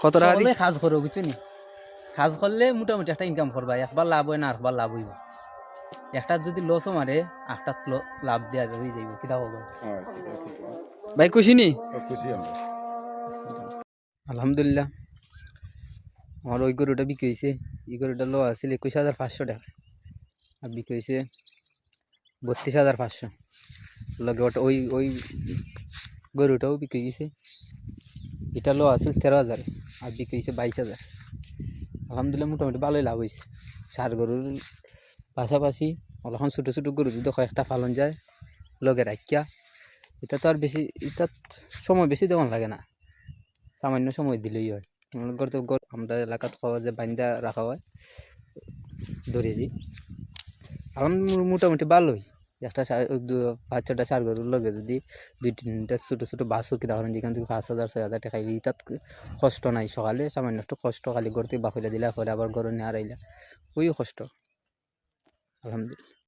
কত টাকা সকলে কাজ করো বুঝছো নি, কাজ করলে মোটামুটি একটা ইনকাম করবা, একবার লাভ হয় না আরেকবার লাভ হইব। একটা যদি লসও মারে আটটা লাভ দেওয়া হয়ে যাইব, কিতা হবে। ঠিক আছে, ভাই খুশি নি? খুশি আমরা। আলহামদুলিল্লাহ আমার ওই গরুটা বিক্রি হয়েছে। এই গরুটা লো আছিল 21,500 টাকা, আর বিক্রি হয়েছে 32,500। লগে ওটা ওই ওই গরুটাও বিক্রি গেছে, এটা লো আছিল 13,000 আর বিক্রি হয়েছে 22,000। আলহামদুলিল্লাহ মোটামুটি ভালোই লাভ হয়েছে। সার গরুর পাশাপাশি এখন ছোটো ছোটো গরু যদি কয়েকটা ফালন যায় লগে রাখিয়া, এটা তো আর বেশি, এটা সময় বেশি দেওয়ান লাগে না, সামান্য সময় দিলেই হয়। মনে করতে আমরা এলাকাত খাওয়া যে বান্ধা রাখা হয় ধরে দিই, এখন মোটামুটি ভালোই। একটা 5-6টা সার গরুর লগে যদি 2-3টা ছোটো ছোটো বাছুর কিনা করেন, যেখান থেকে 5,000 6,000 টাকা খাইলে তাত কষ্ট নাই। সকালে সামান্য একটু কষ্ট, খালি গরু থেকে বাফিলা দিলা পরে আবার গরু নিয়ে হারাইলা, ওই কষ্ট। আলহামদুলিল্লাহ।